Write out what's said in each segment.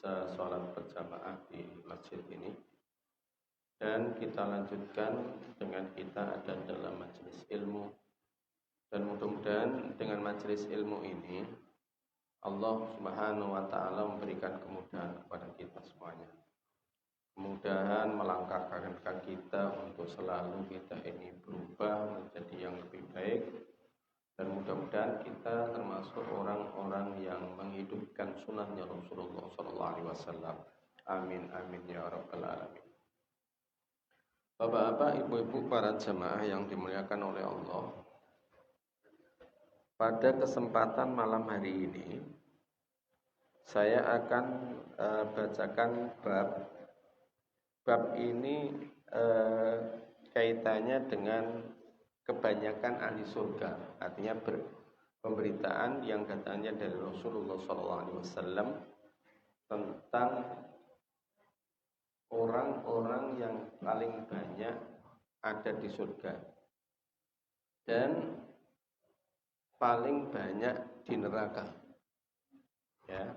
bisa sholat berjamaah di masjid ini. Dan kita lanjutkan dengan kita ada dalam majelis ilmu. Dan mudah-mudahan dengan majelis ilmu ini Allah Subhanahu wa taala memberikan kemudahan kepada kita semuanya. Kemudahan melangkahkan kita untuk selalu kita ini berubah menjadi yang lebih baik. Dan mudah-mudahan kita termasuk orang-orang yang menghidupkan sunnahnya Rasulullah SAW. Amin amin ya rabbal alamin. Bapak-bapak, ibu-ibu, para jemaah yang dimuliakan oleh Allah. Pada kesempatan malam hari ini saya akan bacakan bab ini kaitannya dengan kebanyakan ahli surga. Artinya pemberitaan yang datangnya dari Rasulullah SAW tentang orang-orang yang paling banyak ada di surga dan paling banyak di neraka. Ya.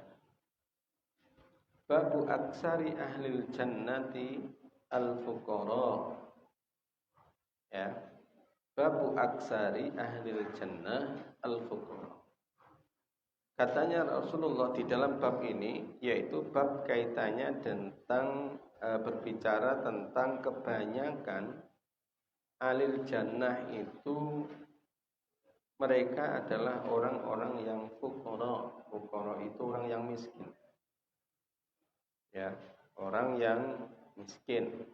Babu aksari ahlil jannati al-fuqara. Ya. Babu aksari ahlil jannah al-fuqara. Katanya Rasulullah di dalam bab ini, yaitu bab kaitannya tentang berbicara tentang kebanyakan ahlil jannah itu mereka adalah orang-orang yang fuqara. Fuqara itu orang yang miskin. Ya, orang yang miskin.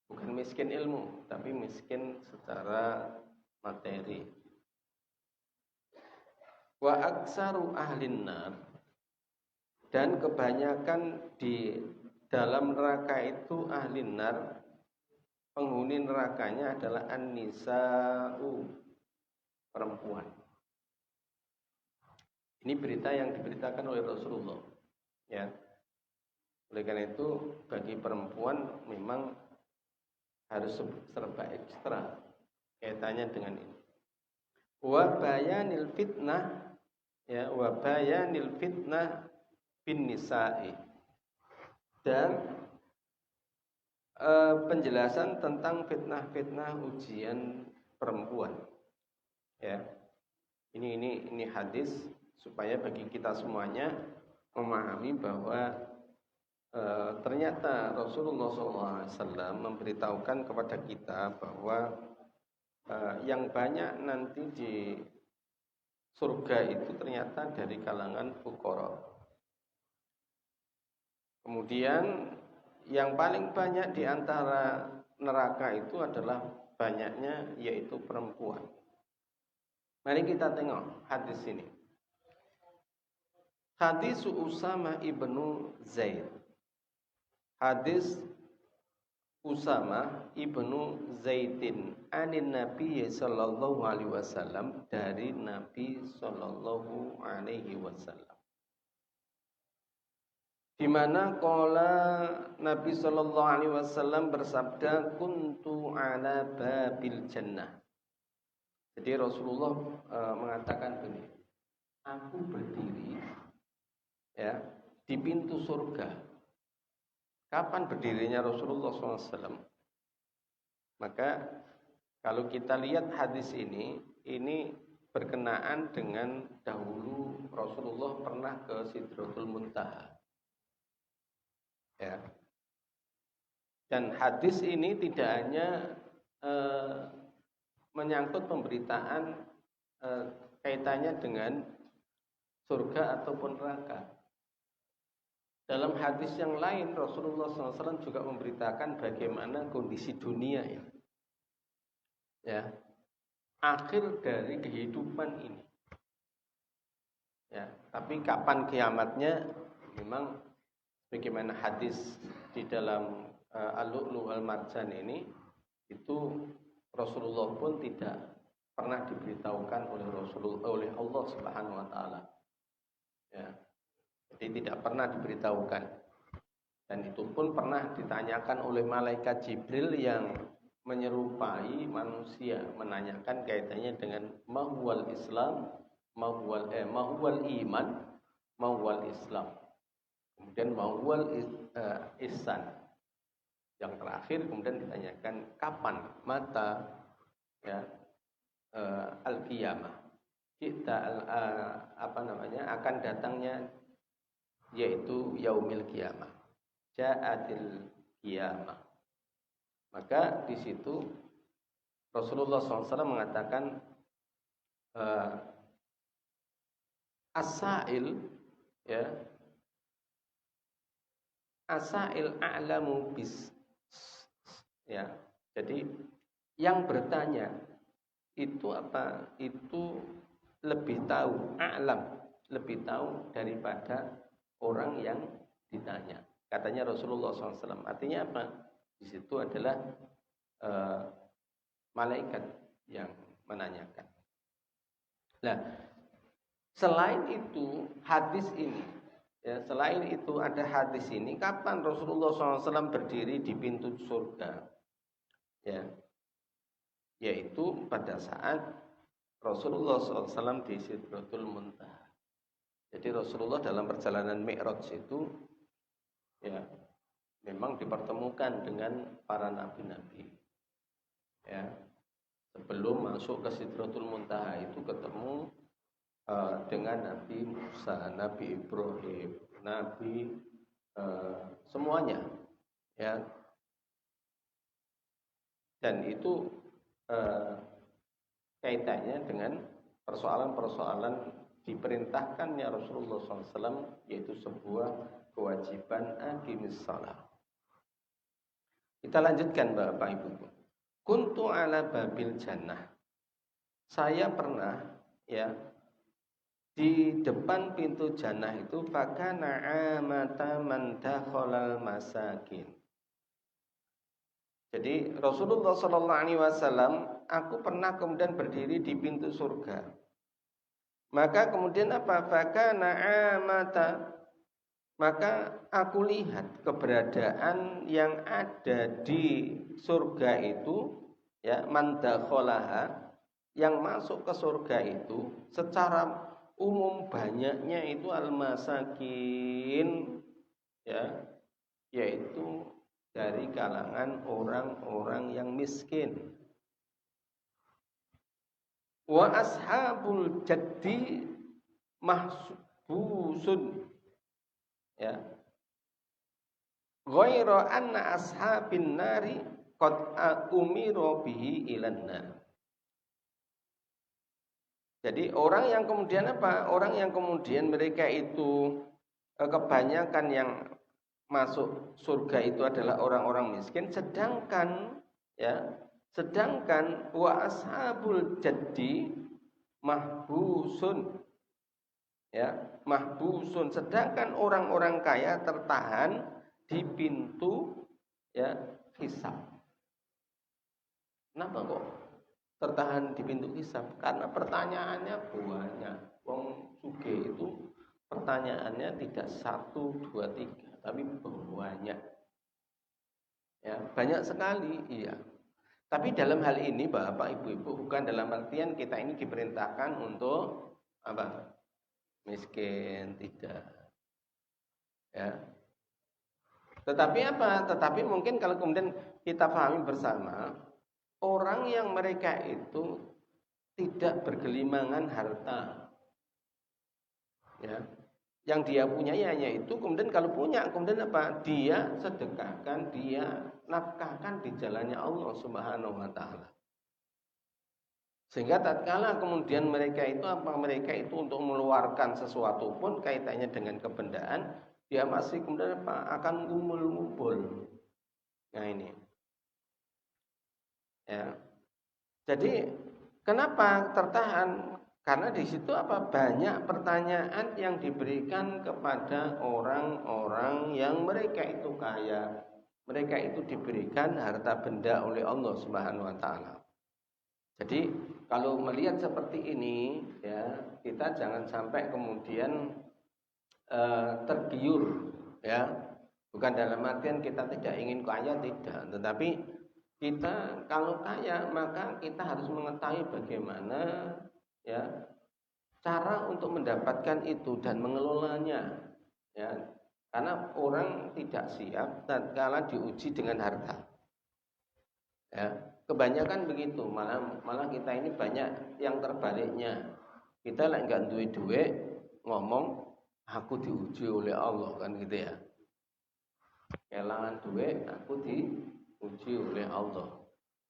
Bukan miskin ilmu, tapi miskin secara materi. Wa aksaru ahlin nar, dan kebanyakan di dalam neraka itu ahlin nar, penghuni nerakanya adalah an-nisa'u, perempuan. Ini berita yang diberitakan oleh Rasulullah. Ya. Oleh karena itu bagi perempuan memang harus serba ekstra kaitannya dengan ini. Wa bayanil fitnah, ya, wa bayanil fitnah bin nisa'i, dan penjelasan tentang fitnah-fitnah ujian perempuan. Ya. Ini hadis supaya bagi kita semuanya memahami bahwa ternyata Rasulullah SAW memberitahukan kepada kita bahwa yang banyak nanti di surga itu ternyata dari kalangan fuqara. Kemudian yang paling banyak di antara neraka itu adalah banyaknya yaitu perempuan. Mari kita tengok hadis ini. Hadis Usama ibnu Zaid. Hadis Usama ibnu Zaidin anin Nabi sallallahu alaihi wasallam, dari Nabi sallallahu alaihi wasallam. Di mana qala Nabi sallallahu alaihi wasallam bersabda, kuntu ala babil jannah. Jadi Rasulullah mengatakan ini, aku berdiri ya di pintu surga. Kapan berdirinya Rasulullah SAW? Maka kalau kita lihat hadis ini berkenaan dengan dahulu Rasulullah pernah ke Sidratul Muntaha. Ya. Dan hadis ini tidak hanya menyangkut pemberitaan kaitannya dengan surga ataupun neraka. Dalam hadis yang lain Rasulullah SAW juga memberitakan bagaimana kondisi dunia ini. Ya, akhir dari kehidupan ini. Ya, tapi kapan kiamatnya? Memang bagaimana hadis di dalam Al-Lu'lu' Al-Marjan ini, itu Rasulullah pun tidak pernah diberitahukan oleh Allah Subhanahu wa taala. Ya. Jadi tidak pernah diberitahukan. Dan itu pun pernah ditanyakan oleh malaikat Jibril yang menyerupai manusia, menanyakan kaitannya dengan mahwal Islam, mahwal iman, mahwal Islam. Kemudian mawal ihsan. Yang terakhir kemudian ditanyakan kapan mata ya al-qiyamah. Kita akan datangnya yaitu yaumil qiyamah. Ja'atil qiyamah. Maka di situ Rasulullah SAW mengatakan as-sa'il ya as-sa'il a'lamu bis ya. Jadi yang bertanya itu apa? Itu lebih tahu, a'lam, lebih tahu daripada orang yang ditanya. Katanya Rasulullah SAW. Artinya apa? Di situ adalah malaikat yang menanyakan. Nah, selain itu hadis ini, ya, selain itu ada hadis ini. Kapan Rasulullah SAW berdiri di pintu surga? Ya, yaitu pada saat Rasulullah SAW di Sidratul Muntaha. Jadi Rasulullah dalam perjalanan Mi'raj itu, ya, memang dipertemukan dengan para nabi-nabi. Ya, sebelum masuk ke Sidratul Muntaha itu ketemu dengan Nabi Musa, Nabi Ibrahim, Nabi semuanya, ya. Dan itu kaitannya dengan persoalan-persoalan diperintahkannya Rasulullah SAW, yaitu sebuah kewajiban aqimis shalah. Kita lanjutkan Bapak Ibu. Kuntu ala babil jannah. Saya pernah ya di depan pintu jannah itu fakana amata man dakhalal masakin. Jadi Rasulullah SAW, aku pernah kemudian berdiri di pintu surga. Maka kemudian apa? Fakana amata. Maka aku lihat keberadaan yang ada di surga itu, ya, man dakhalaha, yang masuk ke surga itu secara umum banyaknya itu al-masakin, ya, yaitu dari kalangan orang-orang yang miskin. Wa ashabul jaddi mahbusun, ya, ghaira anna ashabin nari qad umira bihi ilan nar. Jadi orang yang kemudian apa? Orang yang kemudian mereka itu kebanyakan yang masuk surga itu adalah orang-orang miskin, sedangkan wa ashabul jaddi mahbusun, ya, mahbusun, sedangkan orang-orang kaya tertahan di pintu, ya, hisab. Kenapa kok tertahan di pintu hisab? Karena pertanyaannya banyak. Wong sugih itu pertanyaannya tidak 1, 2, 3, tapi banyak. Ya, banyak sekali, iya. Tapi dalam hal ini Bapak Ibu-ibu, bukan dalam artian kita ini diperintahkan untuk apa? Miskin, tidak. Ya. Tetapi apa? Tetapi mungkin kalau kemudian kita pahami bersama, orang yang mereka itu tidak bergelimangan harta, ya, yang dia punya hanya itu. Kemudian kalau punya, kemudian apa? Dia sedekahkan, dia nafkahkan di jalannya Allah Subhanahu wa taala. Sehingga tatkala kemudian mereka itu apa? Mereka itu untuk mengeluarkan sesuatu pun kaitannya dengan kebendaan, dia masih kemudian apa? Akan ngumpul-ngumpul. Nah ini. Ya. Jadi kenapa tertahan? Karena di situ apa? Banyak pertanyaan yang diberikan kepada orang-orang yang mereka itu kaya. Mereka itu diberikan harta benda oleh Allah Subhanahu wa taala. Jadi kalau melihat seperti ini, ya, kita jangan sampai kemudian tergiur, ya. Bukan dalam artian kita tidak ingin kaya, tidak, tetapi kita kalau kaya maka kita harus mengetahui bagaimana, ya, cara untuk mendapatkan itu dan mengelolanya, ya, Karena orang tidak siap tatkala diuji dengan harta. Ya, kebanyakan begitu, malah kita ini banyak yang terbaliknya. Kita lagi nggak duit ngomong aku diuji oleh Allah kan gitu ya. Kelangan duit aku diuji oleh Allah.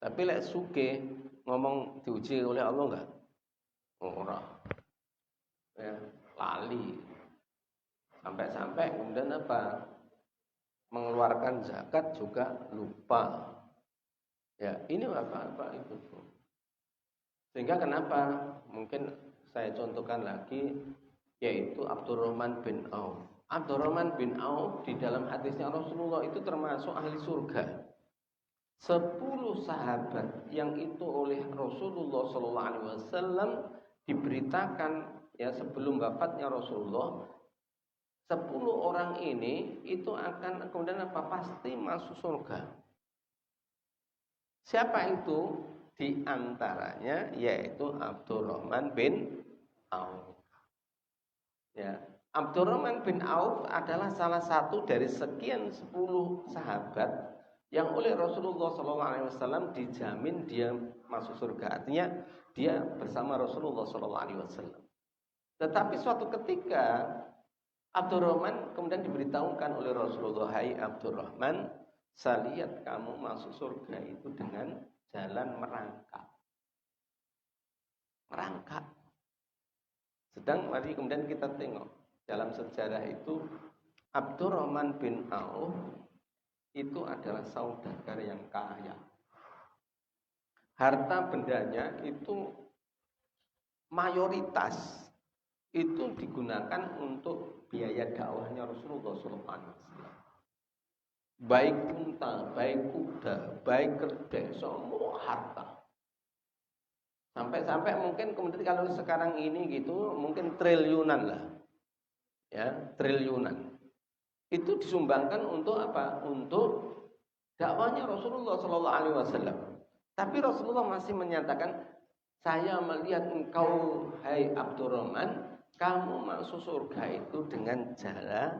Tapi lek suke ngomong diuji oleh Allah enggak? Ora. Ya, lali. Sampai-sampai kemudian apa? Mengeluarkan zakat juga lupa. Ya, ini apa itu. Sehingga kenapa? Mungkin saya contohkan lagi, yaitu Abdurrahman bin Auf. Abdurrahman bin Auf di dalam hadisnya Rasulullah itu termasuk ahli surga. 10 sahabat yang itu oleh Rasulullah SAW diberitakan ya sebelum wafatnya Rasulullah, 10 orang ini itu akan kemudian apa? Pasti masuk surga. Siapa itu? Di antaranya yaitu Abdurrahman bin Auf. Ya, Abdurrahman bin Auf adalah salah satu dari sekian 10 sahabat yang oleh Rasulullah SAW dijamin dia masuk surga. Artinya dia bersama Rasulullah SAW. Tetapi suatu ketika Abdurrahman kemudian diberitahukan oleh Rasulullah, hai Abdurrahman, saya lihat kamu masuk surga itu dengan jalan merangkak. Merangkak. Sedang mari kemudian kita tengok dalam sejarah itu Abdurrahman bin Auf itu adalah saudagar yang kaya. Harta bendanya itu mayoritas itu digunakan untuk biaya dakwahnya Rasulullah SAW. Baik unta, baik kuda, baik kerbau, semua harta. Sampai-sampai mungkin kemudian kalau sekarang ini gitu mungkin triliunan lah, ya triliunan. Itu disumbangkan untuk apa? Untuk dakwahnya Rasulullah SAW. Tapi Rasulullah masih menyatakan, saya melihat engkau, hai Abdurrahman, kamu masuk surga itu dengan cara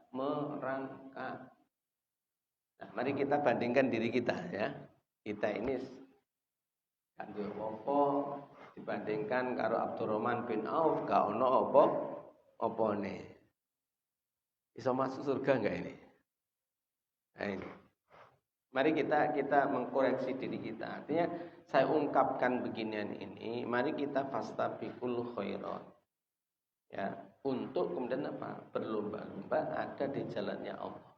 merangkak. Nah, mari kita bandingkan diri kita ya. Kita ini kanthi apa dibandingkan karo Abdurrahman bin Auf, gak ono opone. Bisa masuk surga enggak ini? Nah ini. Mari kita mengkoreksi diri kita. Artinya saya ungkapkan beginian ini, mari kita fastabiqul khairat. Ya, untuk kemudian apa? Berlomba-lomba ada di jalannya Allah.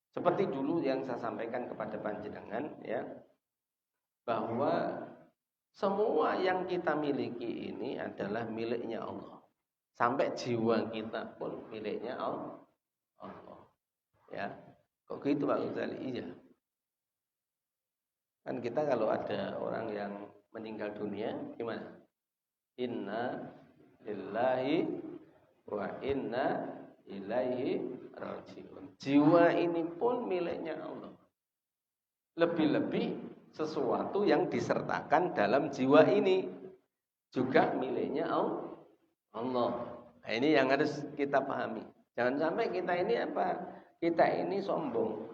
Seperti dulu yang saya sampaikan kepada panjenengan ya, bahwa semua yang kita miliki ini adalah miliknya Allah. Sampai jiwa kita pun miliknya Allah. Ya. Kok gitu Pak Ghazali? Iya. Kan kita kalau ada orang yang meninggal dunia gimana? Inna lillahi wa inna ilaihi rajiun. Jiwa ini pun miliknya Allah. Lebih-lebih sesuatu yang disertakan dalam jiwa ini juga miliknya Allah. Nah, ini yang harus kita pahami. Jangan sampai kita ini apa? Kita ini sombong.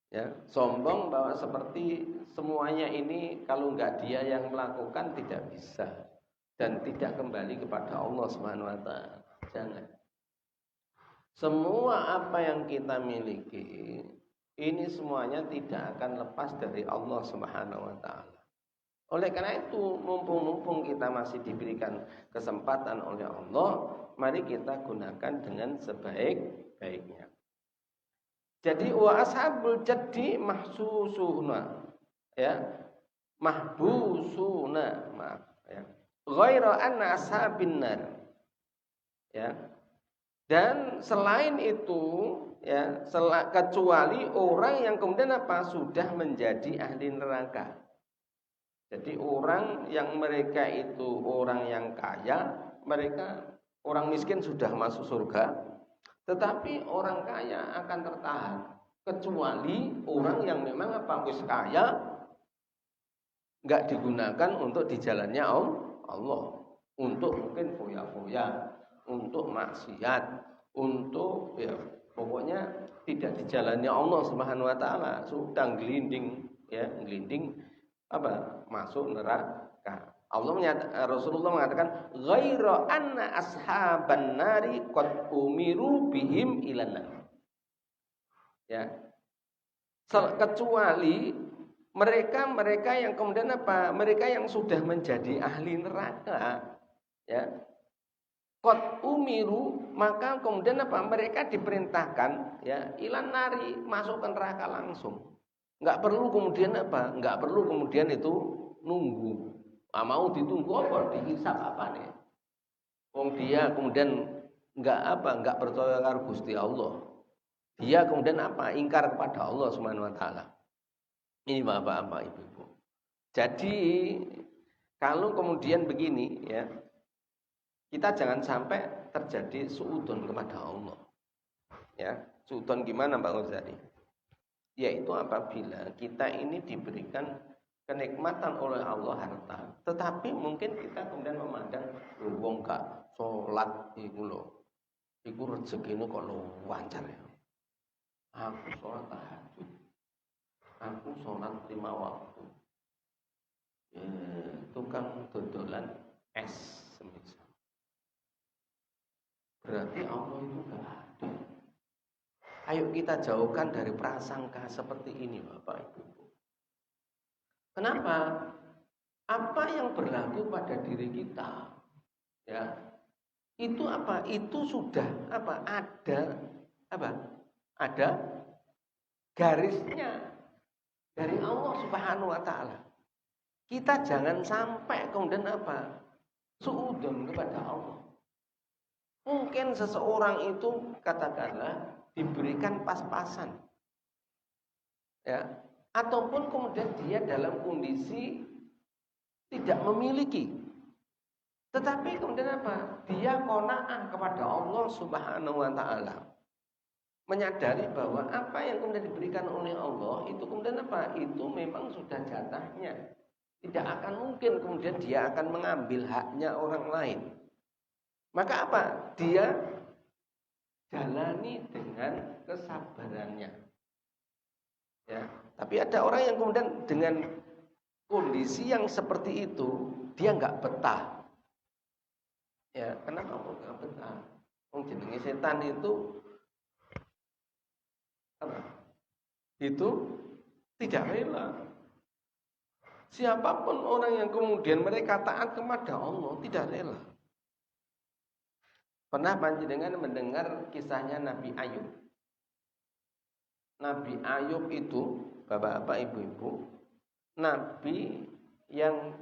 Ya, sombong bahwa seperti semuanya ini kalau enggak dia yang melakukan tidak bisa dan tidak kembali kepada Allah Subhanahu wa taala. Jangan. Semua apa yang kita miliki ini semuanya tidak akan lepas dari Allah Subhanahu wa taala. Oleh karena itu, mumpung kita masih diberikan kesempatan oleh Allah, mari kita gunakan dengan sebaik-baiknya. Jadi wa ashabul jaddi mahsusuna, ya, mahbusuna, maaf, ya. Ghaira anna ashabin nar. Ya. Dan selain itu, ya, kecuali orang yang kemudian apa? Sudah menjadi ahli neraka. Jadi orang yang mereka itu orang yang kaya, mereka orang miskin sudah masuk surga. Tetapi orang kaya akan tertahan, kecuali orang yang memang apa wis kaya enggak digunakan untuk di jalannya Allah, untuk mungkin foya-foya, untuk maksiat, untuk ya pokoknya tidak dijalani Allah Subhanahu wa taala, sudah gelinding ya, gelinding apa? Masuk neraka. Rasulullah mengatakan ghaira anna ashaban nari qad umiru bihim ilan nar. Ya. Kecuali mereka yang kemudian apa? Mereka yang sudah menjadi ahli neraka, ya. Qad umiru, maka kemudian apa? Mereka diperintahkan ya ilan nari, masuk ke neraka langsung. Enggak perlu kemudian apa? Enggak perlu kemudian itu nunggu. Mau ditunggu apa? Dihisab apa nih? Wong dia kemudian enggak percaya karo Gusti Allah. Dia kemudian apa? Ingkar kepada Allah Subhanahu wa taala. Ini Bapak-bapak, Ibu-ibu. Jadi kalau kemudian begini ya, kita jangan sampai terjadi suudzon kepada Allah. Ya, suudzon gimana Pak Ghazali? Yaitu apabila kita ini diberikan kenikmatan oleh Allah harta, tetapi mungkin kita kemudian memandang wong gak salat iku lho. Iku rezekine kok lancar ya. Aku salat tahajud. Aku salat 5 waktu. Tukang dodolan es semisal. Berarti Allah itu gak ada. Ayo kita jauhkan dari prasangka seperti ini Bapak Ibu. Kenapa? Apa yang berlaku pada diri kita, ya, itu apa? Itu sudah apa? Ada garisnya dari Allah Subhanahu wa taala. Kita jangan sampai kemudian apa? Suudzon kepada Allah. Mungkin seseorang itu katakanlah diberikan pas-pasan. Ya, ataupun kemudian dia dalam kondisi tidak memiliki. Tetapi kemudian apa? Dia qanaah kepada Allah Subhanahu wa taala. Menyadari bahwa apa yang kemudian diberikan oleh Allah itu kemudian apa? Itu memang sudah jatahnya. Tidak akan mungkin kemudian dia akan mengambil haknya orang lain. Maka apa? Dia jalani dengan kesabarannya. Ya, tapi ada orang yang kemudian dengan kondisi yang seperti itu dia nggak betah. Ya, kenapa kok nggak betah? Jenenge setan itu apa? Itu tidak rela. Siapapun orang yang kemudian mereka taat kepada Allah tidak rela. Pernah panjenengan mendengar kisahnya Nabi Ayub? Nabi Ayub itu, bapak-bapak, ibu-ibu, nabi yang